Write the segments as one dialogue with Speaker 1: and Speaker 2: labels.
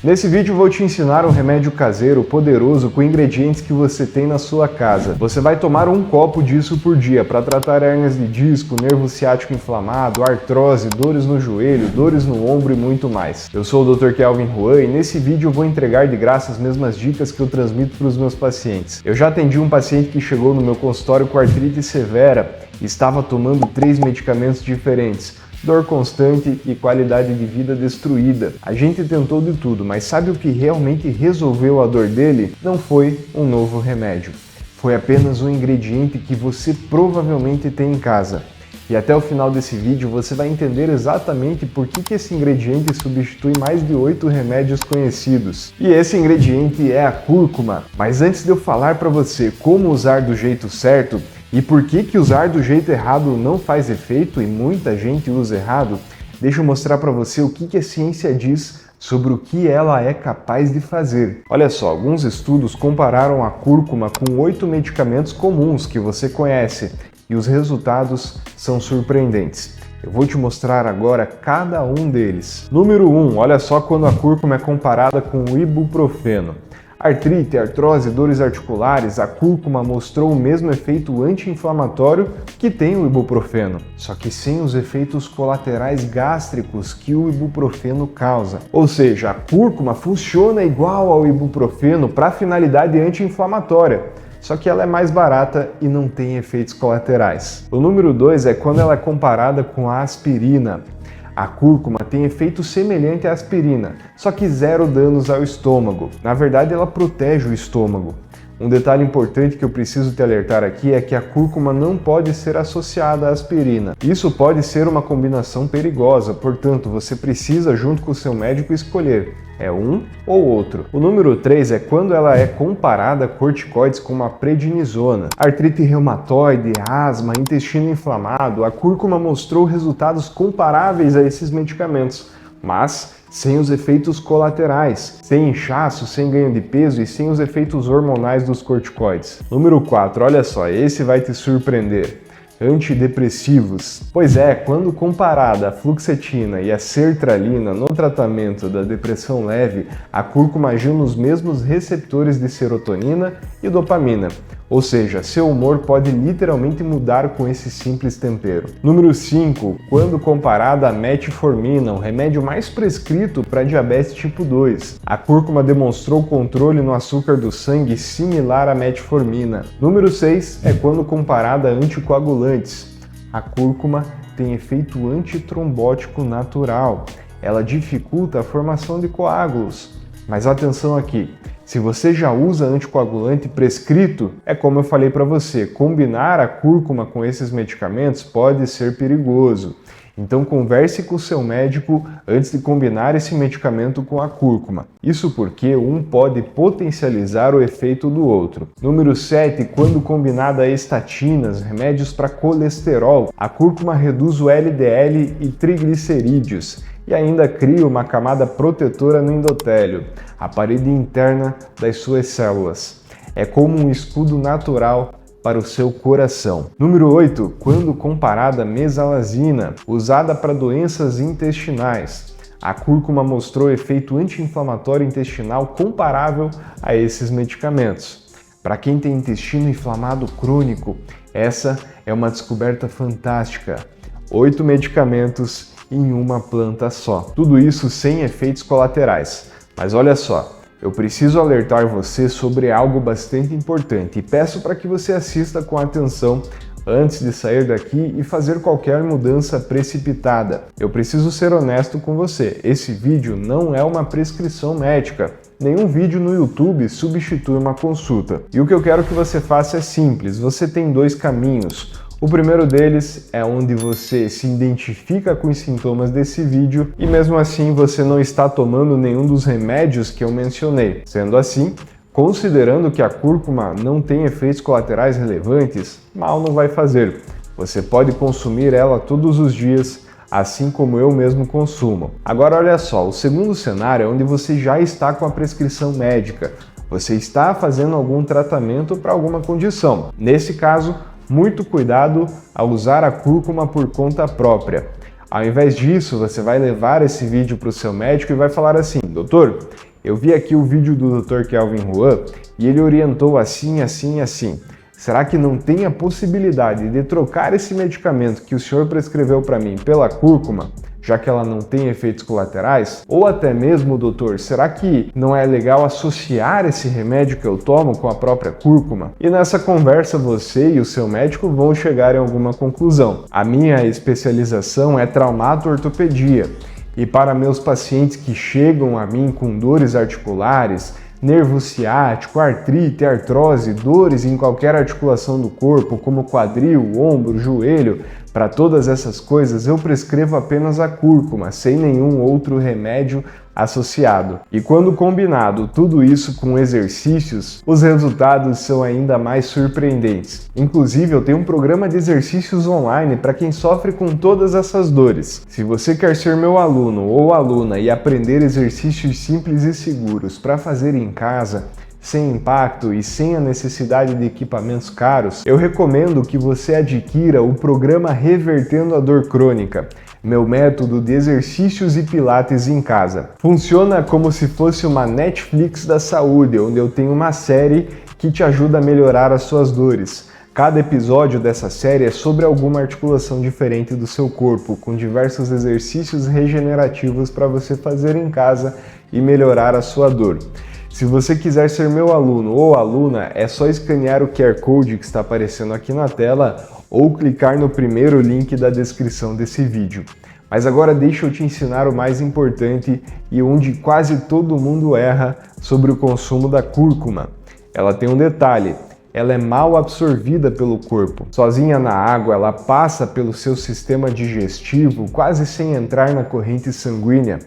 Speaker 1: Nesse vídeo vou te ensinar um remédio caseiro poderoso com ingredientes que você tem na sua casa. Você vai tomar um copo disso por dia para tratar hérnias de disco, nervo ciático inflamado, artrose, dores no joelho, dores no ombro e muito mais. Eu sou o Dr. Kelvin Juan e nesse vídeo eu vou entregar de graça as mesmas dicas que eu transmito para os meus pacientes. Eu já atendi um paciente que chegou no meu consultório com artrite severa e estava tomando 3 medicamentos diferentes. Dor constante e qualidade de vida destruída. A gente tentou de tudo, mas sabe o que realmente resolveu a dor dele? Não foi um novo remédio. Foi apenas um ingrediente que você provavelmente tem em casa. E até o final desse vídeo você vai entender exatamente por que esse ingrediente substitui mais de 8 remédios conhecidos. E esse ingrediente é a cúrcuma. Mas antes de eu falar para você como usar do jeito certo, e por que usar do jeito errado não faz efeito e muita gente usa errado, deixa eu mostrar para você o que a ciência diz sobre o que ela é capaz de fazer. Olha só, alguns estudos compararam a cúrcuma com 8 medicamentos comuns que você conhece e os resultados são surpreendentes. Eu vou te mostrar agora cada um deles. Número 1, olha só quando a cúrcuma é comparada com o ibuprofeno. Artrite, artrose, dores articulares, a cúrcuma mostrou o mesmo efeito anti-inflamatório que tem o ibuprofeno, só que sem os efeitos colaterais gástricos que o ibuprofeno causa. Ou seja, a cúrcuma funciona igual ao ibuprofeno para finalidade anti-inflamatória, só que ela é mais barata e não tem efeitos colaterais. O número 2 é quando ela é comparada com a aspirina. A cúrcuma tem efeito semelhante à aspirina, só que zero danos ao estômago. Na verdade, ela protege o estômago. Um detalhe importante que eu preciso te alertar aqui é que a cúrcuma não pode ser associada à aspirina. Isso pode ser uma combinação perigosa, portanto, você precisa, junto com o seu médico, escolher. É um ou outro. O número 3 é quando ela é comparada a corticoides como a prednisona. Artrite reumatoide, asma, intestino inflamado, a cúrcuma mostrou resultados comparáveis a esses medicamentos, mas sem os efeitos colaterais, sem inchaço, sem ganho de peso e sem os efeitos hormonais dos corticoides. Número 4, olha só, esse vai te surpreender. Antidepressivos. Pois é, quando comparada a fluoxetina e a sertralina no tratamento da depressão leve, a cúrcuma agiu nos mesmos receptores de serotonina e dopamina. Ou seja, seu humor pode literalmente mudar com esse simples tempero. Número 5. Quando comparada a metformina, o remédio mais prescrito para diabetes tipo 2. A cúrcuma demonstrou controle no açúcar do sangue similar à metformina. Número 6 é quando comparada a anticoagulantes. A cúrcuma tem efeito antitrombótico natural. Ela dificulta a formação de coágulos. Mas atenção aqui, se você já usa anticoagulante prescrito, é como eu falei para você, combinar a cúrcuma com esses medicamentos pode ser perigoso. Então converse com o seu médico antes de combinar esse medicamento com a cúrcuma. Isso porque um pode potencializar o efeito do outro. Número 7, quando combinada a estatinas, remédios para colesterol, a cúrcuma reduz o LDL e triglicerídeos e ainda cria uma camada protetora no endotélio, a parede interna das suas células. É como um escudo natural para o seu coração. Número 8, quando comparada à mesalazina, usada para doenças intestinais. A cúrcuma mostrou efeito anti-inflamatório intestinal comparável a esses medicamentos. Para quem tem intestino inflamado crônico, essa é uma descoberta fantástica. 8 medicamentos em uma planta só. Tudo isso sem efeitos colaterais. Mas olha só, eu preciso alertar você sobre algo bastante importante e peço para que você assista com atenção antes de sair daqui e fazer qualquer mudança precipitada. Eu preciso ser honesto com você, esse vídeo não é uma prescrição médica. Nenhum vídeo no YouTube substitui uma consulta. E o que eu quero que você faça é simples, você tem 2 caminhos. O primeiro deles é onde você se identifica com os sintomas desse vídeo e mesmo assim você não está tomando nenhum dos remédios que eu mencionei. Sendo assim, considerando que a cúrcuma não tem efeitos colaterais relevantes, mal não vai fazer. Você pode consumir ela todos os dias, assim como eu mesmo consumo. Agora olha só, o segundo cenário é onde você já está com a prescrição médica. Você está fazendo algum tratamento para alguma condição. Nesse caso, muito cuidado ao usar a cúrcuma por conta própria. Ao invés disso, você vai levar esse vídeo para o seu médico e vai falar assim: doutor, eu vi aqui o vídeo do Dr. Kelvin Juan e ele orientou assim, assim e assim. Será que não tem a possibilidade de trocar esse medicamento que o senhor prescreveu para mim pela cúrcuma, já que ela não tem efeitos colaterais? Ou até mesmo, doutor, será que não é legal associar esse remédio que eu tomo com a própria cúrcuma? E nessa conversa você e o seu médico vão chegar em alguma conclusão. A minha especialização é traumato-ortopedia e para meus pacientes que chegam a mim com dores articulares, nervo ciático, artrite, artrose, dores em qualquer articulação do corpo, como quadril, ombro, joelho, para todas essas coisas eu prescrevo apenas a cúrcuma, sem nenhum outro remédio associado. E quando combinado tudo isso com exercícios, os resultados são ainda mais surpreendentes. Inclusive, eu tenho um programa de exercícios online para quem sofre com todas essas dores. Se você quer ser meu aluno ou aluna e aprender exercícios simples e seguros para fazer em casa, sem impacto e sem a necessidade de equipamentos caros, eu recomendo que você adquira o programa Revertendo a Dor Crônica, meu método de exercícios e pilates em casa. Funciona como se fosse uma Netflix da saúde, onde eu tenho uma série que te ajuda a melhorar as suas dores. Cada episódio dessa série é sobre alguma articulação diferente do seu corpo, com diversos exercícios regenerativos para você fazer em casa e melhorar a sua dor. Se você quiser ser meu aluno ou aluna, é só escanear o QR Code que está aparecendo aqui na tela ou clicar no primeiro link da descrição desse vídeo. Mas agora deixa eu te ensinar o mais importante e onde quase todo mundo erra sobre o consumo da cúrcuma. Ela tem um detalhe: ela é mal absorvida pelo corpo. Sozinha na água, ela passa pelo seu sistema digestivo quase sem entrar na corrente sanguínea.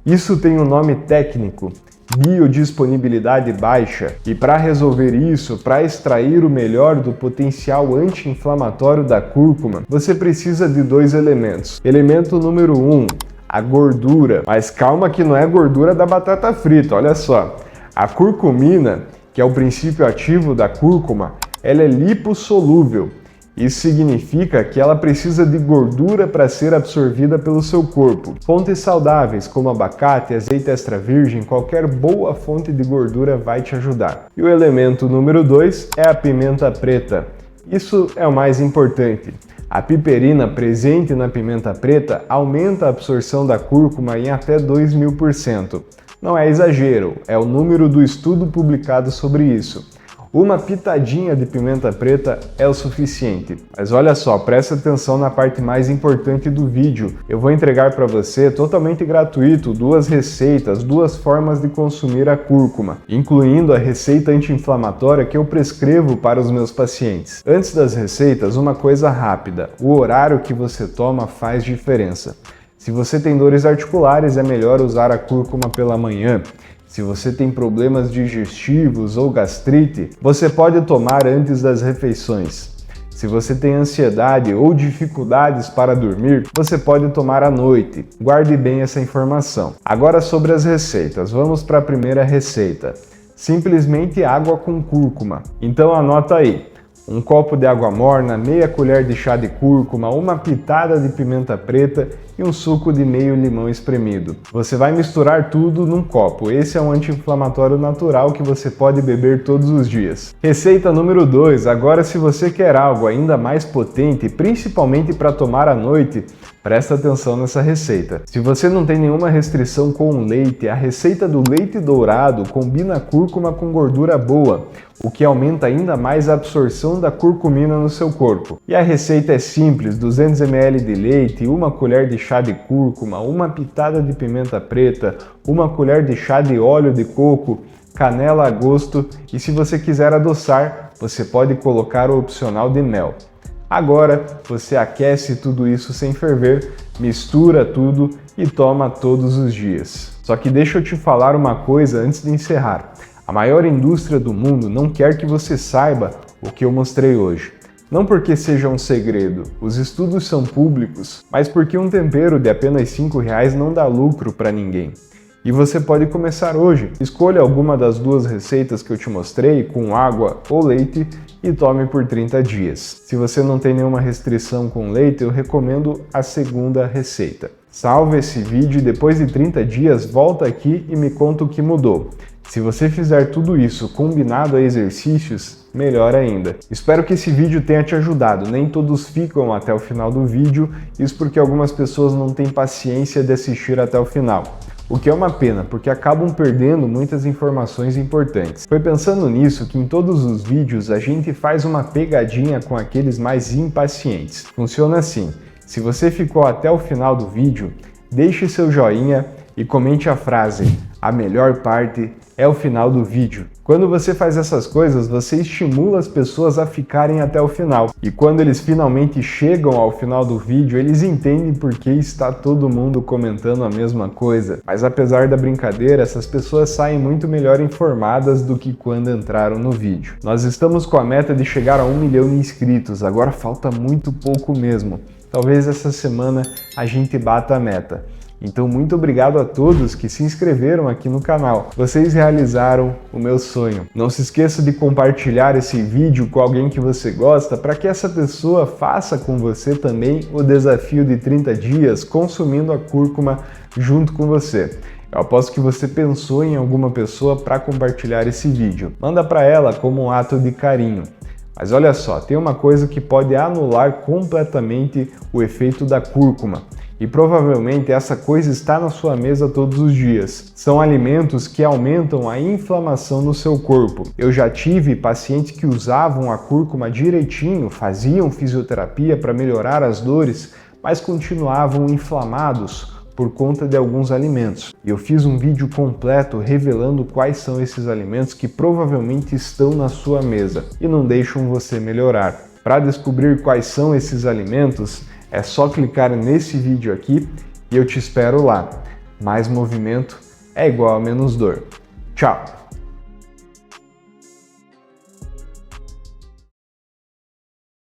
Speaker 1: Isso tem um nome técnico: biodisponibilidade baixa. E para resolver isso, para extrair o melhor do potencial anti-inflamatório da cúrcuma, você precisa de dois elementos. Elemento número 1, a gordura. Mas calma que não é gordura da batata frita, olha só. A curcumina, que é o princípio ativo da cúrcuma, ela é lipossolúvel. Isso significa que ela precisa de gordura para ser absorvida pelo seu corpo. Fontes saudáveis como abacate, azeite extra virgem, qualquer boa fonte de gordura vai te ajudar. E o elemento número 2 é a pimenta preta. Isso é o mais importante. A piperina presente na pimenta preta aumenta a absorção da cúrcuma em até 2000%. Não é exagero, é o número do estudo publicado sobre isso. Uma pitadinha de pimenta preta é o suficiente. Mas olha só, presta atenção na parte mais importante do vídeo. Eu vou entregar para você, totalmente gratuito, duas receitas, duas formas de consumir a cúrcuma, incluindo a receita anti-inflamatória que eu prescrevo para os meus pacientes. Antes das receitas, uma coisa rápida: o horário que você toma faz diferença. Se você tem dores articulares, é melhor usar a cúrcuma pela manhã. Se você tem problemas digestivos ou gastrite, você pode tomar antes das refeições. Se você tem ansiedade ou dificuldades para dormir, você pode tomar à noite. Guarde bem essa informação. Agora sobre as receitas, vamos para a primeira receita. Simplesmente água com cúrcuma. Então anota aí: um copo de água morna, meia colher de chá de cúrcuma, uma pitada de pimenta preta e um suco de meio limão espremido. Você vai misturar tudo num copo. Esse é um anti-inflamatório natural que você pode beber todos os dias. Receita número 2. Agora, se você quer algo ainda mais potente, principalmente para tomar à noite, presta atenção nessa receita. Se você não tem nenhuma restrição com o leite, a receita do leite dourado combina cúrcuma com gordura boa, o que aumenta ainda mais a absorção da curcumina no seu corpo. E a receita é simples: 200 ml de leite, uma colher de chá de cúrcuma, uma pitada de pimenta preta, uma colher de chá de óleo de coco, canela a gosto e, se você quiser adoçar, você pode colocar o opcional de mel. Agora você aquece tudo isso sem ferver, mistura tudo e toma todos os dias. Só que deixa eu te falar uma coisa antes de encerrar. A maior indústria do mundo não quer que você saiba o que eu mostrei hoje. Não porque seja um segredo, os estudos são públicos, mas porque um tempero de apenas R$5 não dá lucro para ninguém. E você pode começar hoje. Escolha alguma das duas receitas que eu te mostrei, com água ou leite, e tome por 30 dias. Se você não tem nenhuma restrição com leite, eu recomendo a segunda receita. Salva esse vídeo e depois de 30 dias volta aqui e me conta o que mudou. Se você fizer tudo isso combinado a exercícios, melhor ainda. Espero que esse vídeo tenha te ajudado. Nem todos ficam até o final do vídeo, isso porque algumas pessoas não têm paciência de assistir até o final. O que é uma pena, porque acabam perdendo muitas informações importantes. Foi pensando nisso que em todos os vídeos a gente faz uma pegadinha com aqueles mais impacientes. Funciona assim: se você ficou até o final do vídeo, deixe seu joinha e comente a frase "A melhor parte é o final do vídeo". Quando você faz essas coisas, você estimula as pessoas a ficarem até o final. E quando eles finalmente chegam ao final do vídeo, eles entendem por que está todo mundo comentando a mesma coisa. Mas apesar da brincadeira, essas pessoas saem muito melhor informadas do que quando entraram no vídeo. Nós estamos com a meta de chegar a 1 milhão de inscritos, agora falta muito pouco mesmo. Talvez essa semana a gente bata a meta. Então, muito obrigado a todos que se inscreveram aqui no canal. Vocês realizaram o meu sonho. Não se esqueça de compartilhar esse vídeo com alguém que você gosta para que essa pessoa faça com você também o desafio de 30 dias consumindo a cúrcuma junto com você. Eu aposto que você pensou em alguma pessoa para compartilhar esse vídeo. Manda para ela como um ato de carinho. Mas olha só, tem uma coisa que pode anular completamente o efeito da cúrcuma. E provavelmente essa coisa está na sua mesa todos os dias. São alimentos que aumentam a inflamação no seu corpo. Eu já tive pacientes que usavam a cúrcuma direitinho, faziam fisioterapia para melhorar as dores, mas continuavam inflamados por conta de alguns alimentos. Eu fiz um vídeo completo revelando quais são esses alimentos que provavelmente estão na sua mesa e não deixam você melhorar. Para descobrir quais são esses alimentos, é só clicar nesse vídeo aqui e eu te espero lá. Mais movimento é igual a menos dor. Tchau!